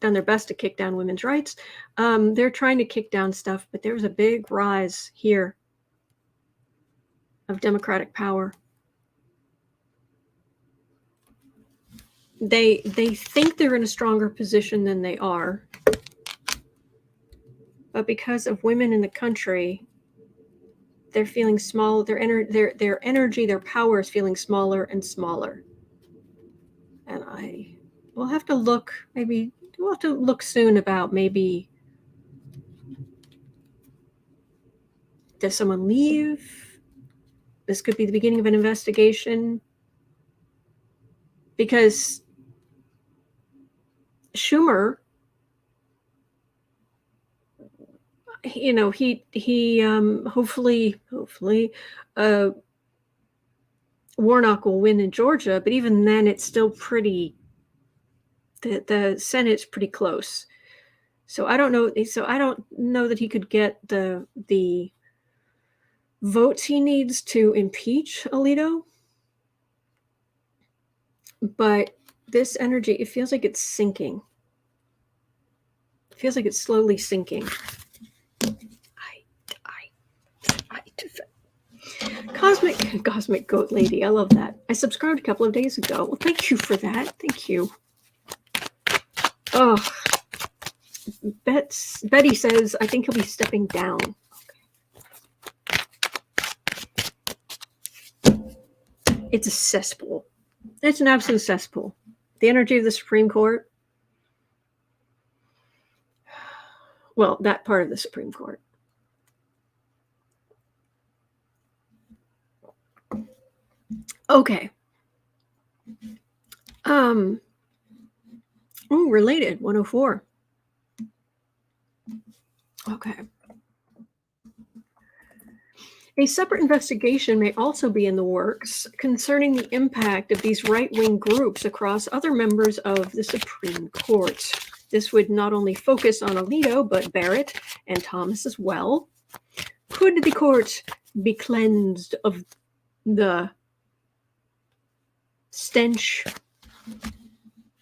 their best to kick down women's rights. They're trying to kick down stuff, but there's a big rise here of Democratic power. They think they're in a stronger position than they are, but because of women in the country, they're feeling small. Their energy, their power is feeling smaller and smaller. And we'll have to look. Maybe we'll have to look soon about maybe does someone leave? This could be the beginning of an investigation, because Schumer, he hopefully Warnock will win in Georgia, but even then it's still pretty, the Senate's pretty close. So I don't know that he could get the votes he needs to impeach Alito. But this energy, it feels like it's sinking. It feels like it's slowly sinking. Cosmic Goat Lady, I love that. I subscribed a couple of days ago. Well, thank you for that. Thank you. Oh, Betty says, I think he'll be stepping down. Okay. It's a cesspool. It's an absolute cesspool. The energy of the Supreme Court. Well, that part of the Supreme Court. Okay. Related 104. Okay. A separate investigation may also be in the works concerning the impact of these right-wing groups across other members of the Supreme Court. This would not only focus on Alito, but Barrett and Thomas as well. Could the court be cleansed of the stench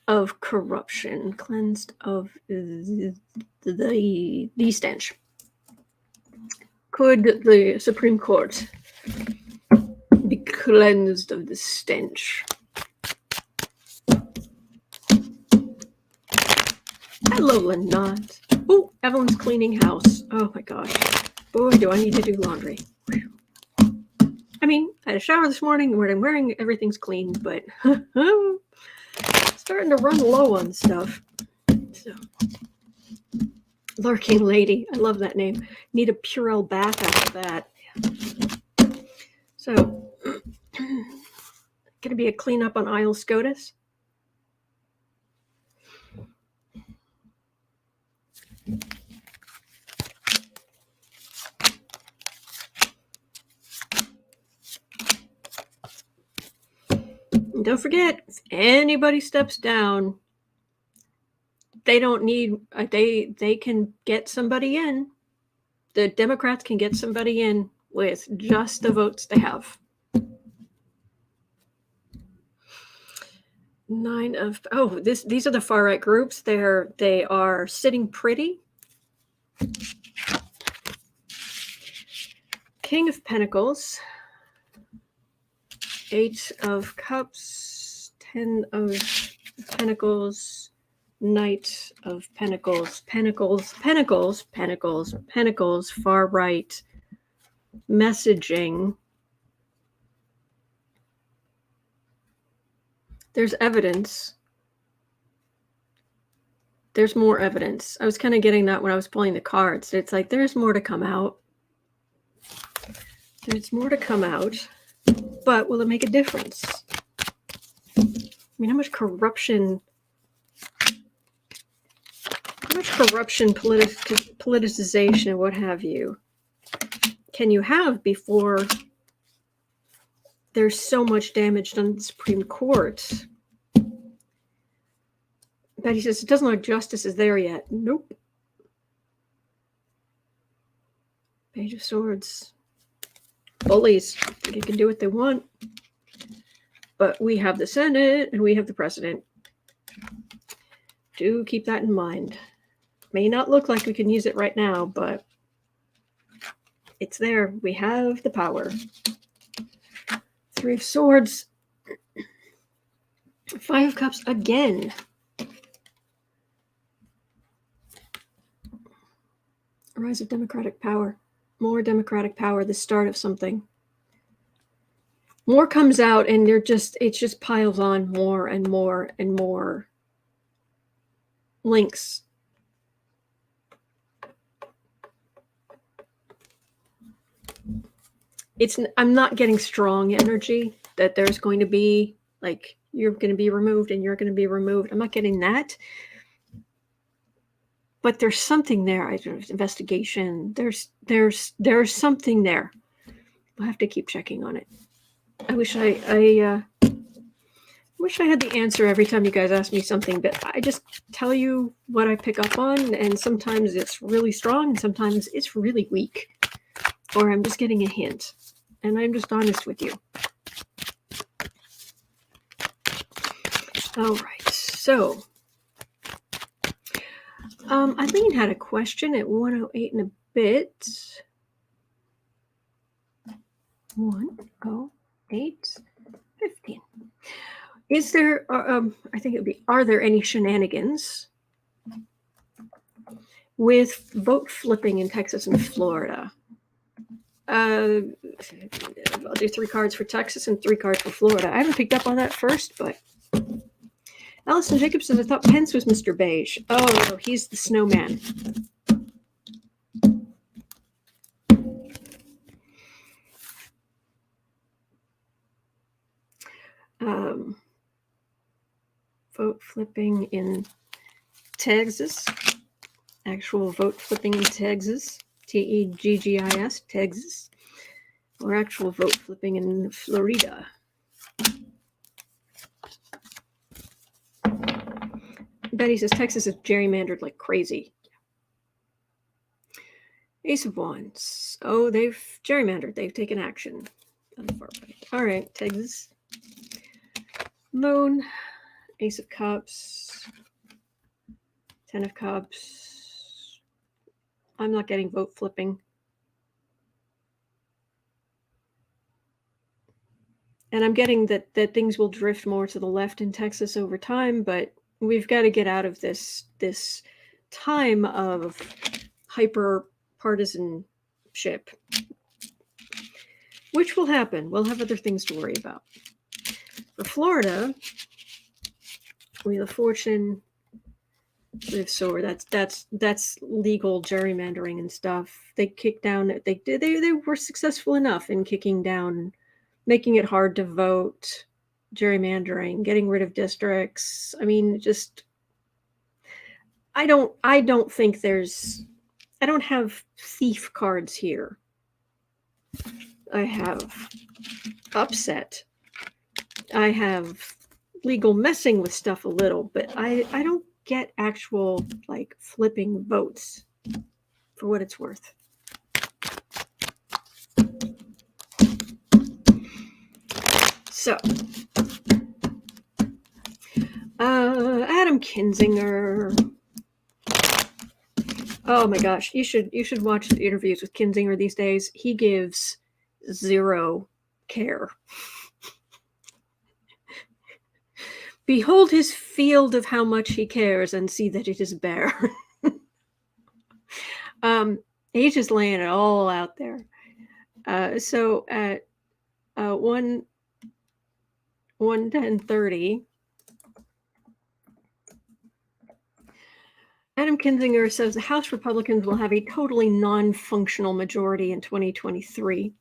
of corruption? Cleansed of the stench. Could the Supreme Court be cleansed of the stench? Hello, Lynette. Oh, Evelyn's cleaning house. Oh my gosh. Boy, do I need to do laundry. Whew. I mean, I had a shower this morning. What I'm wearing, everything's clean, but starting to run low on stuff. So, Lurking Lady. I love that name. Need a Purell bath after that. So, gonna be a cleanup on aisle SCOTUS. And don't forget, if anybody steps down, they don't need, they can get somebody in. The Democrats can get somebody in with just the votes they have. 9 of, these are the far right groups. They are sitting pretty. King of Pentacles, 8 of Cups, 10 of Pentacles, Knight of Pentacles, Pentacles, far right, messaging. There's evidence. There's more evidence. I was kind of getting that when I was pulling the cards. It's like there's more to come out. There's more to come out, but will it make a difference? I mean, how much corruption, politicization, what have you, can you have before there's so much damage done to the Supreme Court? Betty says, it doesn't look like justice is there yet. Nope. Page of Swords. Bullies. They can do what they want. But we have the Senate and we have the president. Do keep that in mind. May not look like we can use it right now, but it's there. We have the power. 3 of Swords. 5 of Cups again. Rise of democratic power. More democratic power, the start of something. More comes out and it just piles on more and more and more links. I'm not getting strong energy that there's going to be like you're going to be removed and you're going to be removed. I'm not getting that. But there's something there. Investigation. There's something there. We'll have to keep checking on it. I wish I had the answer every time you guys ask me something, but I just tell you what I pick up on, and sometimes it's really strong, and sometimes it's really weak, or I'm just getting a hint, and I'm just honest with you. All right, so. Eileen had a question at 1:08 and a bit. 1:08:15. Is there? I think it would be. Are there any shenanigans with vote flipping in Texas and Florida? I'll do 3 cards for Texas and 3 cards for Florida. I haven't picked up on that first, but. Allison Jacobs says, I thought Pence was Mr. Beige. Oh, no, he's the snowman. Vote flipping in Texas. Actual vote flipping in Texas. Teggis, Texas. Or actual vote flipping in Florida. Betty says Texas is gerrymandered like crazy. Ace of Wands. Oh, they've gerrymandered. They've taken action. On the far right. All right, Texas. Moon. Ace of Cups. 10 of Cups. I'm not getting vote flipping. And I'm getting that things will drift more to the left in Texas over time, but we've got to get out of this time of hyper partisanship. which will happen. We'll have other things to worry about. For Florida, we have the fortune. We have sword. That's legal gerrymandering and stuff. They kicked down. They were successful enough in kicking down, making it hard to vote, gerrymandering, getting rid of districts. I mean, just I don't think there's. I don't have thief cards here. I have upset. I have legal messing with stuff a little, but I don't get actual like flipping votes for what it's worth. So Adam Kinzinger. Oh my gosh, you should watch the interviews with Kinzinger these days. He gives zero care. Behold his field of how much he cares and see that it is bare. He's just laying it all out there. So at 1:10:30, Adam Kinzinger says the House Republicans will have a totally non-functional majority in 2023.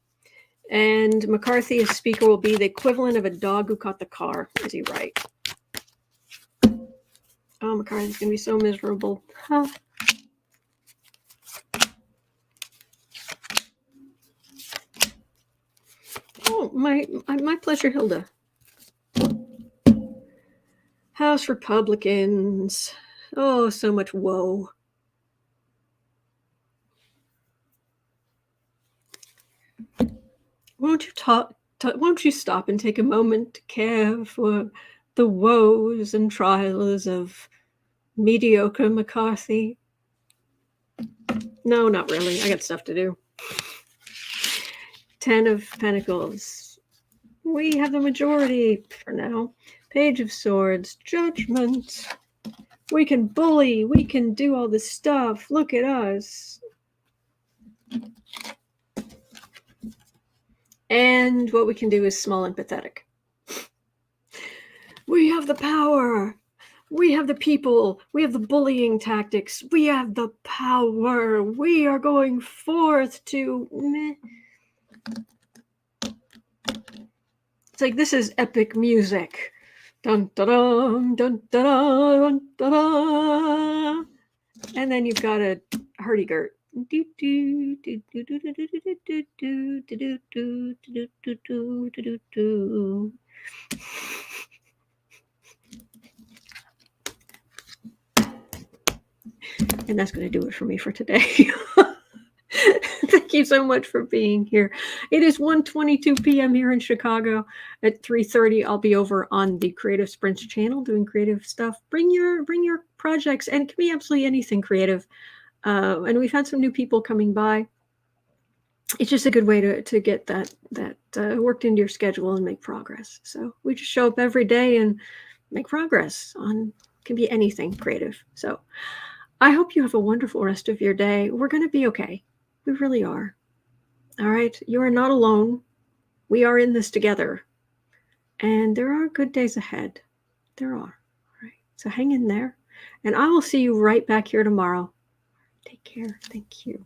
And McCarthy as Speaker will be the equivalent of a dog who caught the car. Is he right? Oh, McCarthy's going to be so miserable. Huh. Oh, my pleasure, Hilda. House Republicans. Oh, so much woe. Won't you stop and take a moment to care for the woes and trials of mediocre McCarthy? No, not really. I got stuff to do. 10 of Pentacles. We have the majority for now. Page of Swords. Judgment. We can bully. We can do all this stuff. Look at us. And what we can do is small and pathetic. We have the power. We have the people. We have the bullying tactics. We have the power. We are going forth to... It's like this is epic music. Dun, dun, dun, dun, dun, dun, dun. And then you've got a hurdy-gurt. And that's going to do it for me for today. Thank you so much for being here. It is 1:22 p.m. here in Chicago. At 3:30, I'll be over on the Creative Sprints channel doing creative stuff. Bring your projects, and it can be absolutely anything creative. And we've had some new people coming by. It's just a good way to get that worked into your schedule and make progress. So we just show up every day and make progress on, can be anything creative. So I hope you have a wonderful rest of your day. We're going to be okay. We really are. All right. You are not alone. We are in this together. And there are good days ahead. There are. All right. So hang in there. And I will see you right back here tomorrow. Take care. Thank you.